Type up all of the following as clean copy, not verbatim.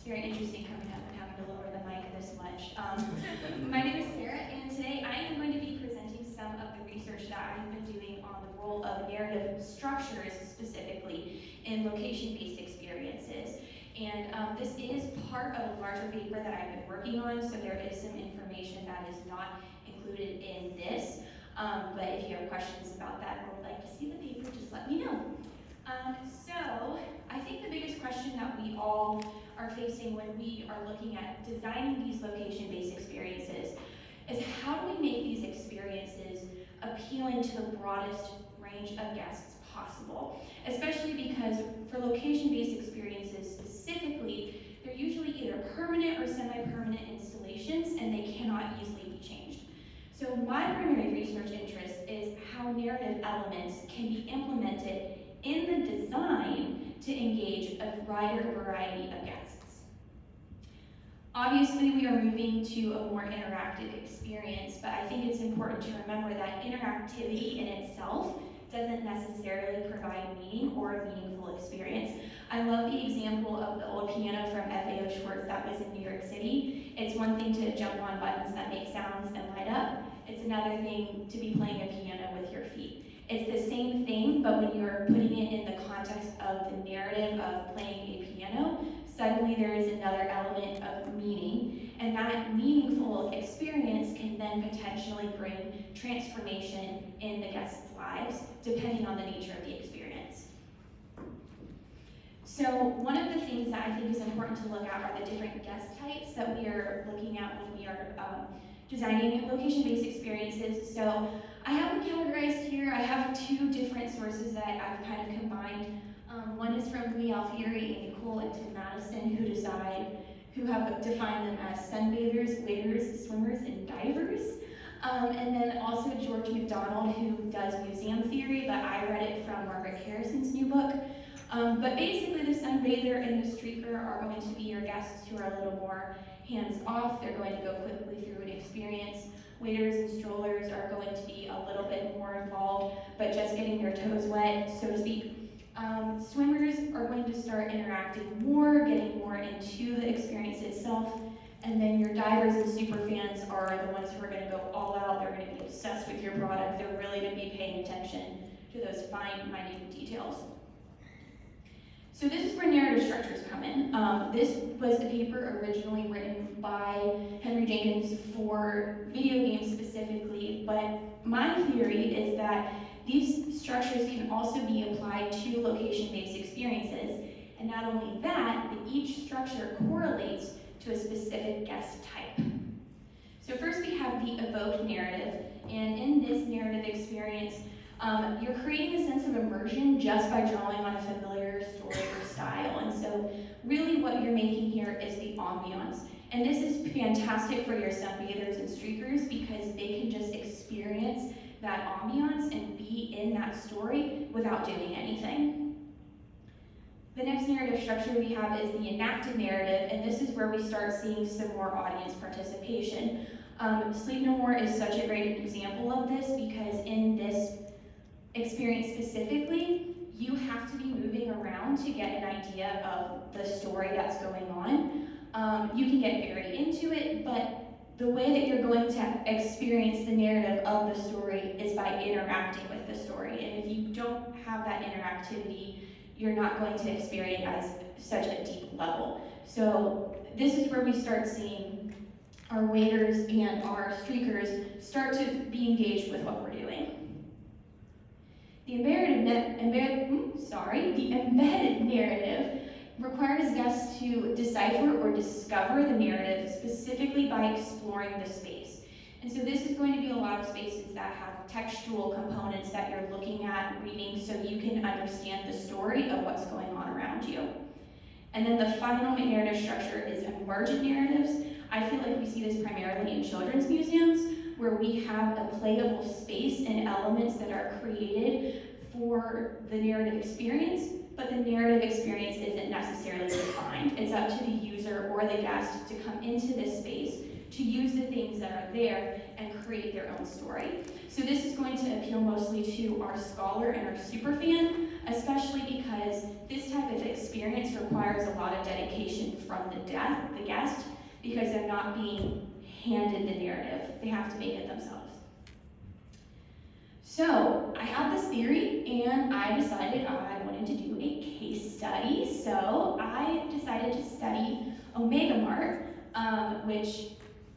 It's very interesting coming up and having to lower the mic this much. My name is Sarah, and today I am going to be presenting some of the research that I've been doing on the role of narrative structures, specifically in location-based experiences. And this is part of a larger paper that I've been working on, so there is some information that is not included in this. But if you have questions about that or would like to see the paper, just let me know. So I think the biggest question that we all are facing when we are looking at designing these location-based experiences is how do we make these experiences appealing to the broadest range of guests possible, especially because for location-based experiences specifically, they're usually either permanent or semi-permanent installations and they cannot easily be changed. So my primary research interest is how narrative elements can be implemented in the design to engage a wider variety of guests. Obviously, we are moving to a more interactive experience, but I think it's important to remember that interactivity in itself doesn't necessarily provide meaning or a meaningful experience. I love the example of the old piano from F.A.O. Schwartz that was in New York City. It's one thing to jump on buttons that make sounds and light up. It's another thing to be playing a piano with your feet. It's the same thing, but when you're putting it in the context of the narrative of playing a piano, suddenly there is another element of meaning, and that meaningful experience can then potentially bring transformation in the guests' lives, depending on the nature of the experience. So one of the things that I think is important to look at are the different guest types that we are looking at when we are designing location-based experiences. So I have them categorized here. I have two different sources that I've kind of combined. One is from Meow Wolf and Nicole and Tim Madison, who have defined them as sunbathers, waders, swimmers, and divers. And then also George McDonald, who does museum theory, but I read it from Margaret Harrison's new book. But basically the sunbather and the streaker are going to be your guests who are a little more hands-off. They're going to go quickly through an experience. Waders and strollers are going to be a little bit more involved, but just getting their toes wet, so to speak. Swimmers are going to start interacting more, getting more into the experience itself. And then your divers and super fans are the ones who are going to go all out. They're going to be obsessed with your product. They're really going to be paying attention to those fine, minute details. So this is where narrative structures come in. This was a paper originally written by Henry Jenkins for video games specifically, but my theory is that these structures can also be applied to location-based experiences. And not only that, but each structure correlates to a specific guest type. So first we have the evoked narrative, and in this narrative experience, you're creating a sense of immersion just by drawing on a familiar story or style. And so really what you're making here is the ambiance. And this is fantastic for your sunbathers and streakers because they can just experience that ambiance and be in that story without doing anything. The next narrative structure we have is the enacted narrative, and this is where we start seeing some more audience participation. Sleep No More is such a great example of this because in this experience specifically, you have to be moving around to get an idea of the story that's going on. You can get very into it, but the way that you're going to experience the narrative of the story is by interacting with the story. And if you don't have that interactivity, you're not going to experience it as such a deep level. So this is where we start seeing our waders and our streakers start to be engaged with what we're doing. The embedded narrative requires guests to decipher or discover the narrative specifically by exploring the space. And so this is going to be a lot of spaces that have textual components that you're looking at, reading, so you can understand the story of what's going on around you. And then the final narrative structure is emergent narratives. I feel like we see this primarily in children's museums, where we have a playable space and elements that are created for the narrative experience, but the narrative experience isn't necessarily defined. It's up to the user or the guest to come into this space, to use the things that are there, and create their own story. So this is going to appeal mostly to our scholar and our superfan, especially because this type of experience requires a lot of dedication from the guest, because they're not being handed the narrative. They have to make it themselves. So I had this theory, and I decided I wanted to do a case study. So I decided to study Mart, which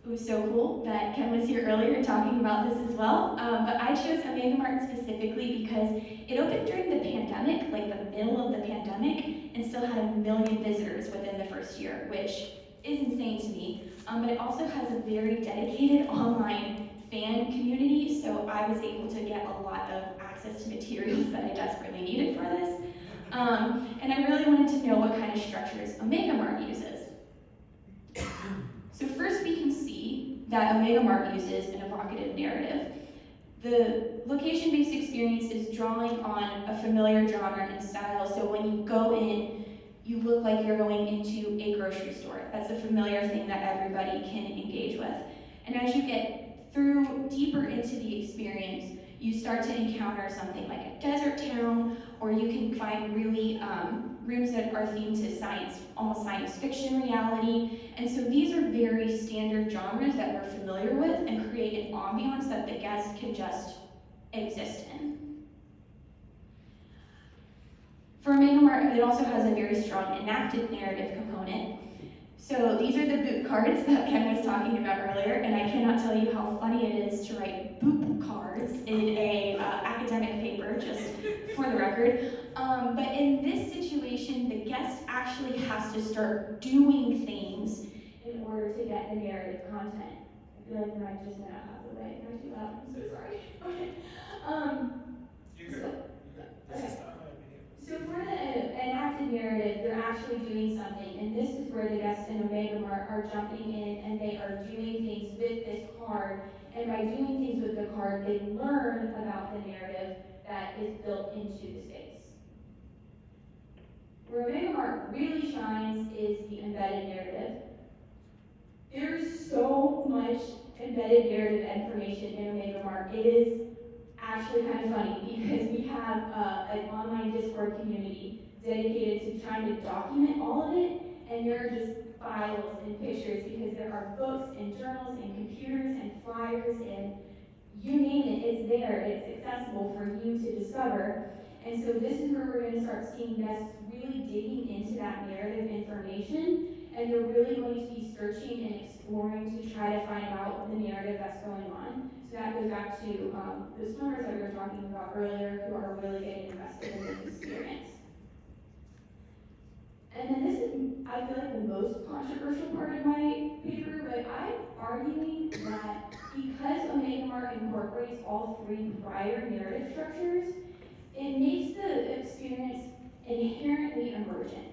was so cool that Ken was here earlier talking about this as well. But I chose Mart specifically because it opened during the pandemic, like the middle of the pandemic, and still had 1 million visitors within the first year, which is insane to me. But it also has a very dedicated online fan community, so I was able to get a lot of access to materials that I desperately needed for this. And I really wanted to know what kind of structures Mart uses. So first we can see that Mart uses an evocative narrative. The location-based experience is drawing on a familiar genre and style, so when you go in, you look like you're going into a grocery store. That's a familiar thing that everybody can engage with. And as you get through deeper into the experience, you start to encounter something like a desert town, or you can find really rooms that are themed to science, almost science fiction reality. And so these are very standard genres that we're familiar with and create an ambiance that the guest can just exist in. For Mart, it also has a very strong enacted narrative component. So these are the boop cards that Ken was talking about earlier, and I cannot tell you how funny it is to write boop cards in a academic paper, just for the record. But in this situation, the guest actually has to start doing things in order to get the narrative content. I feel like the mic just went out half the way. Am I too loud? I'm so sorry. Okay. You're good. Okay. So for the enacted narrative, they're actually doing something, and this is where the guests in Mart are jumping in, and they are doing things with this card, and by doing things with the card, they learn about the narrative that is built into the space. Where Mart really shines is the embedded narrative. There's so much embedded narrative information in Mart. It is actually kind of funny because we have an online Discord community dedicated to trying to document all of it, and there are just files and pictures because there are books and journals and computers and flyers and you name it, it's there, it's accessible for you to discover. And so this is where we're going to start seeing guests really digging into that narrative information, and they're really going to be searching and exploring to try to find out the narrative that's going on. So that goes back to the swimmers that we were talking about earlier who are really getting invested in this experience. And then this is, I feel like, the most controversial part of my paper, but I'm arguing that because Mart incorporates all three prior narrative structures, it makes the experience inherently emergent.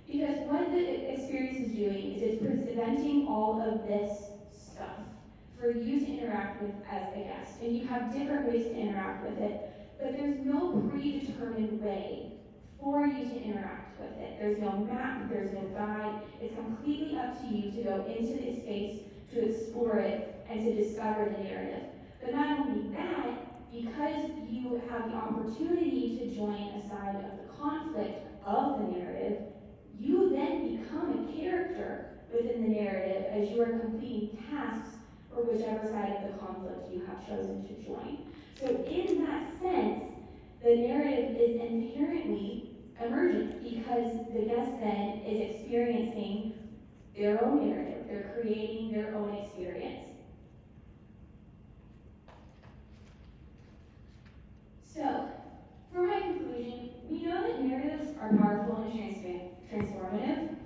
Because what the experience is doing is it's presenting all of this stuff for you to interact with as a guest. And you have different ways to interact with it, but there's no predetermined way for you to interact with it. There's no map, there's no guide. It's completely up to you to go into this space, to explore it, and to discover the narrative. But not only that, because you have the opportunity to join a side of the conflict of the narrative, you then become a character within the narrative as you are completing tasks for whichever side of the conflict you have chosen to join. So in that sense, the narrative is inherently emergent because the guest then is experiencing their own narrative. They're creating their own experience. So, for my conclusion, we know that narratives are powerful and transformative,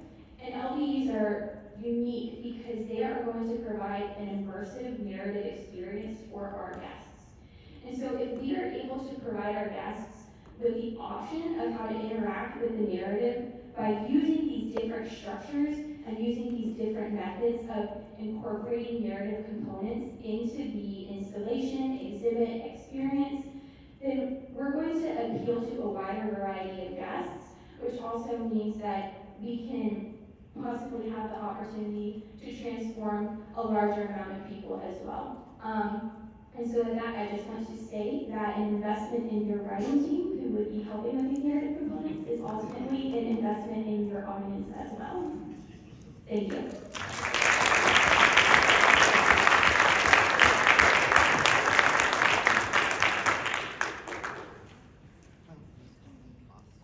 and LBEs are unique because they are going to provide an immersive narrative experience for our guests. And so if we are able to provide our guests with the option of how to interact with the narrative by using these different structures and using these different methods of incorporating narrative components into the installation, exhibit, experience, then we're going to appeal to a wider variety of guests, which also means that we can possibly have the opportunity to transform a larger amount of people as well. And so with that, I just want to state that an investment in your writing team, who would be helping with these narrative components, is ultimately an investment in your audience as well. Thank you.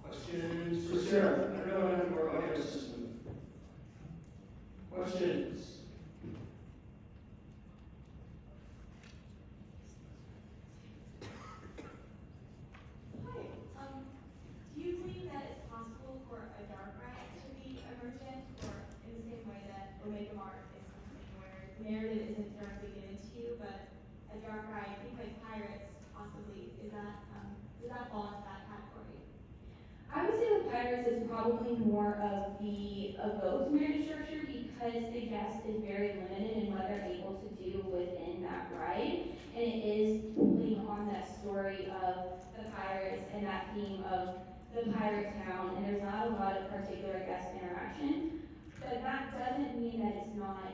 Questions for Sarah? I don't know our audio system. Questions? Do you believe that it's possible for a dark ride to be emergent, or in the same way that Mart is something where the narrative isn't directly given to you, but a dark ride, things like pirates, possibly, does that fall into that category? I would say with pirates, it's probably more of the evoked narrative structure because the guest is very limited in what they're able to do within that ride, and it is pulling on that story of the pirates and that theme of the pirate town, and there's not a lot of particular guest interaction, but that doesn't mean that it's not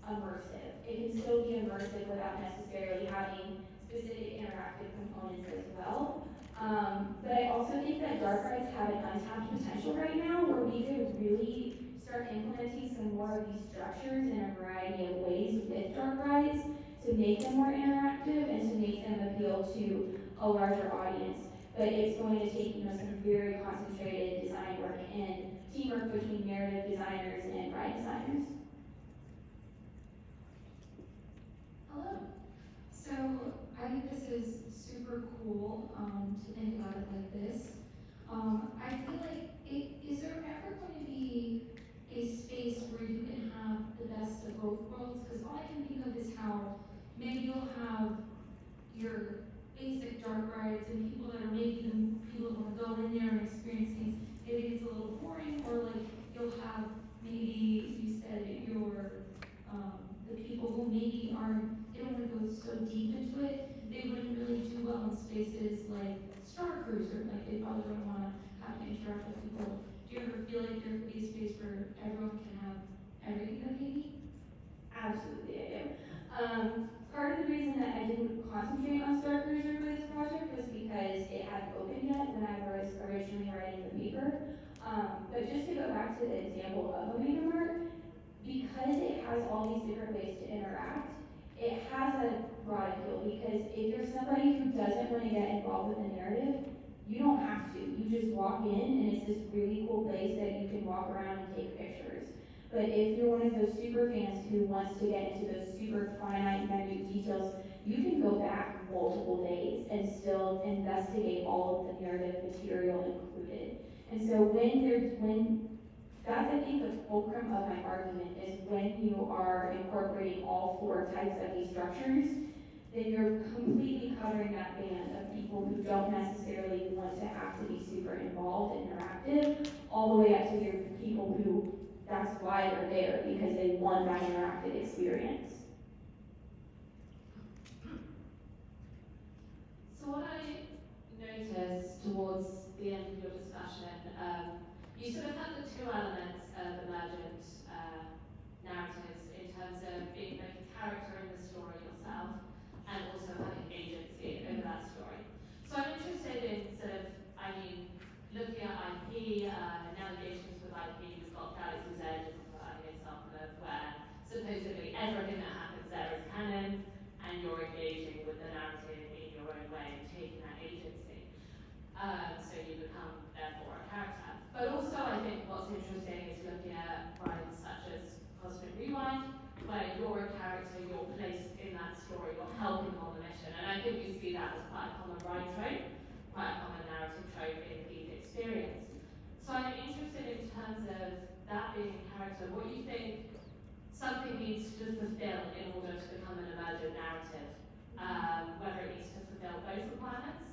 immersive. It can still be immersive without necessarily having specific interactive components as well. But I also think that dark rides have an untapped potential right now where we could really start implementing some more of these structures in a variety of ways with dark rides to make them more interactive and to make them appeal to a larger audience. But it's going to take, some very concentrated design work and teamwork between narrative designers and ride designers. Hello. So I think this is super cool to think about it like this. I feel like, is there ever going to be a space where you can have the best of both worlds? Because all I can think of is how maybe you'll have your basic dark rides and people that are maybe the people that want to go in there and experience things. Maybe it's a little boring, or like you'll have maybe you said your the people who maybe they don't want to go so deep into it. They wouldn't really do well in spaces like Star Cruiser. Like they probably wouldn't want to have to interact with people. Do you ever feel like there could be a space where everyone can have everything that they need? Absolutely, I do. Part of the reason that I didn't concentrate on Star Cruiser for this project was because it hadn't opened yet when I was originally writing the paper. But just to go back to the example of Mart, because it has all these different ways to interact, it has a broad appeal because if you're somebody who doesn't want to get involved with the narrative, you don't have to. You just walk in and it's this really cool place that you can walk around and take pictures. But if you're one of those super fans who wants to get into those super finite minute details, you can go back multiple days and still investigate all of the narrative material included. And so when that's, I think, the fulcrum of my argument is when you are incorporating all four types of these structures, then you're completely covering that band of people who don't necessarily want to have to be super involved and interactive, all the way up to your people who that's why they're there, because they want that interactive experience. So what I noticed towards the end of your discussion, you sort of had the two elements of emergent narratives in terms of being both a character in the story yourself and also having agency over that story. So I'm interested in looking at IP, navigations with IP. We've got Galaxy's Edge as an example of where supposedly everything that happens there is canon and you're engaging with the narrative in your own way and taking that agency. So you become, therefore, a character. But also, I think what's interesting is looking at rides such as Cosmic Rewind, where you're a character, you're placed in that story, you're helping on the mission. And I think we see that as quite a common ride trope, quite a common narrative trope in the experience. So I'm interested in terms of that being a character, what you think something needs to fulfill in order to become an emergent narrative, whether it needs to fulfill both requirements,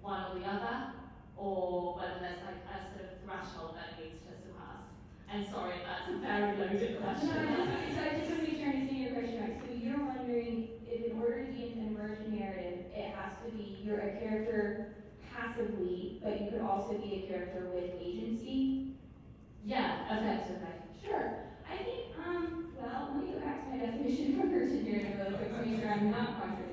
one or the other, or whether there's like a sort of threshold that needs to surpass. And sorry, that's a very loaded question. No, so I just want to make sure I understand your question right. So you're wondering if in order to be an emergent narrative, it has to be you're a character passively, but you could also be a character with agency? Yeah, effectively. Sure. I think, well, let me go back to my definition of emergent narrative really quick to make sure I'm not contradicting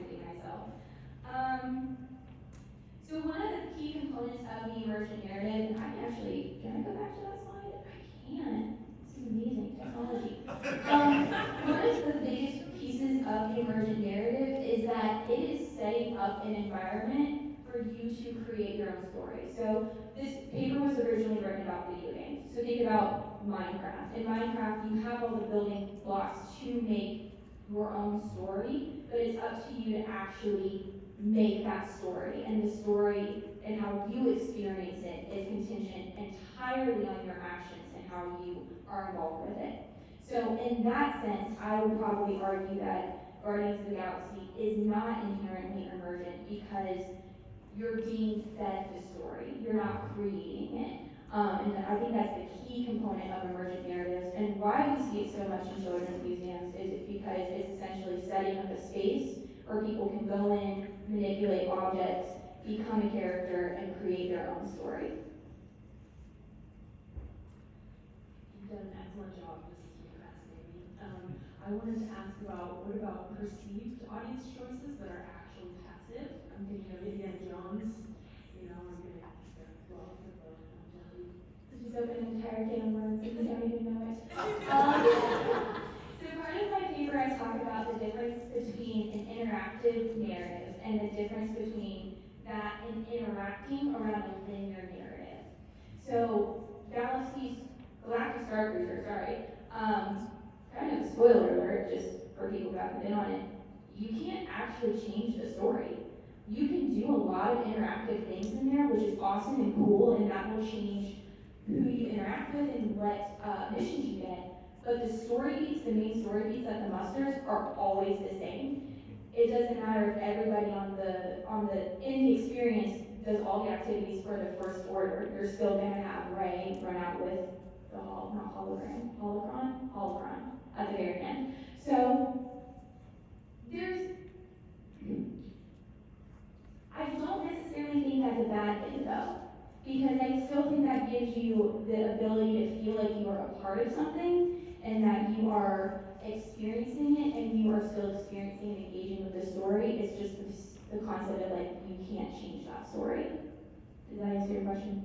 up an environment for you to create your own story. So this paper was originally written about video games. So think about Minecraft. In Minecraft, you have all the building blocks to make your own story, but it's up to you to actually make that story. And the story and how you experience it is contingent entirely on your actions and how you are involved with it. So in that sense, I would probably argue that Guardians of the Galaxy is not inherently emergent because you're being fed the story. You're not creating it. And I think that's the key component of emergent narratives. And why we see it so much in children's museums is because it's essentially setting up a space where people can go in, manipulate objects, become a character, and create their own story. You've done an excellent job. This is really fascinating. I wanted to ask about what about perceived audience choices that are actually passive? I'm thinking of Indiana Jones. You know, I'm gonna go off with the longevity. So just open an entire can of worms and you don't even know it. So part of my paper, I talk about the difference between an interactive narrative and the difference between that and interacting around a linear narrative. So Galactic Star Cruiser, sorry, kind of a spoiler alert just for people who haven't been on it, you can't actually change the story. You can do a lot of interactive things in there, which is awesome and cool, and that will change who you interact with and what missions you get. But the story beats, the main story beats at the musters are always the same. It doesn't matter if everybody in the experience does all the activities for the First Order. You're still gonna have Rey run out with the holocron at the very end. So I don't necessarily think that's a bad thing though, because I still think that gives you the ability to feel like you are a part of something and that you are experiencing it and you are still experiencing and engaging with the story. It's just the concept of like, you can't change that story. Does that answer your question?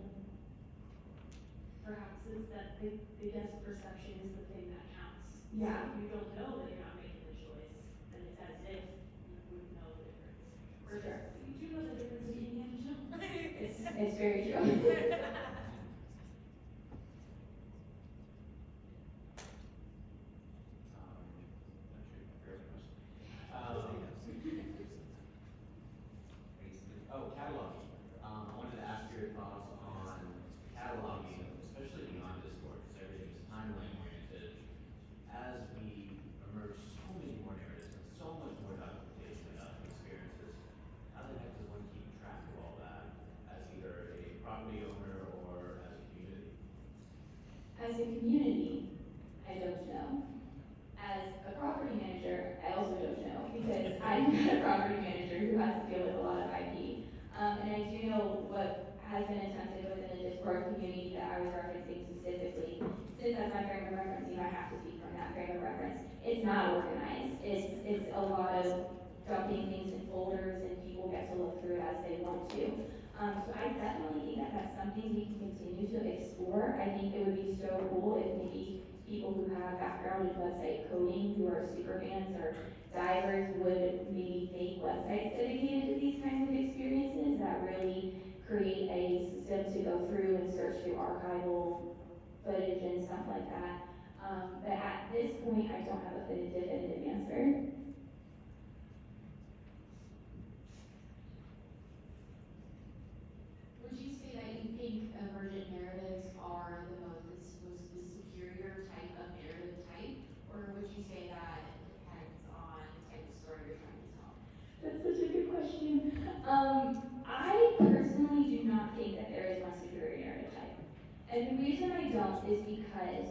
Perhaps it's that the guest perception is the thing that counts. Yeah. So if you don't know that you're not making the choice, then it's as if you would know the difference. For sure. You do know the difference in Indiana Jones. It's very true. Cataloging. I wanted to ask your thoughts on cataloging, especially beyond Discord, because everything is timeline oriented. As we emerge so many more narratives and so much more documentation of experiences, how the heck does one keep track of all that as either a property owner or as a community? As a community, I don't know. As a property manager, I also don't know, because I'm not a property manager who has to deal with a lot of IP. And I do know what has been attempted within the Discord community that I was referencing specifically. Since that's my frame of reference, I have to speak from that frame of reference. It's not organized. It's a lot of dumping things in folders and people get to look through it as they want to. So I definitely think that that's something we can continue to explore. I think it would be so cool if maybe people who have background in website coding, who are super fans or divers, would maybe make websites dedicated to these kinds of experiences that really create a system to go through and search through archival footage and stuff like that. But at this point, I don't have a definitive answer. Would you say that you think emergent narratives are the superior type of narrative type? Or would you say that it depends on the type of story you're trying to tell? That's such a good question. I personally do not think that there is one superior narrative type. And the reason I don't is because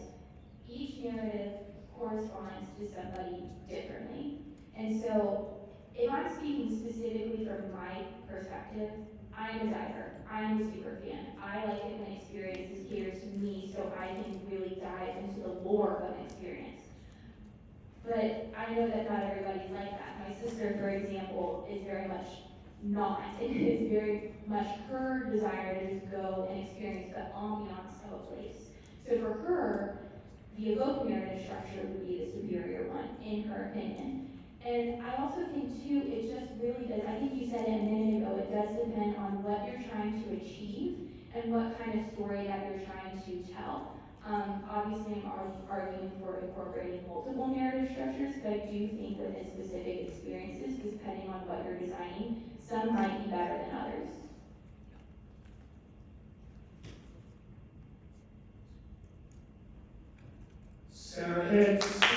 each narrative corresponds to somebody differently. And so, if I'm speaking specifically from my perspective, I'm a diver. I'm a super fan. I like it when experiences cater to me so I can really dive into the lore of an experience. But I know that not everybody's like that. My sister, for example, is very much not. It is very much her desire to just go and experience the ambiance of a place. So for her, the evoked narrative structure would be the superior one, in her opinion. And I also think too, it just really does, I think you said it a minute ago, it does depend on what you're trying to achieve and what kind of story that you're trying to tell. Obviously I'm arguing for incorporating multiple narrative structures, but I do think within specific experiences, depending on what you're designing, some might be better than others. Sarah Hicks.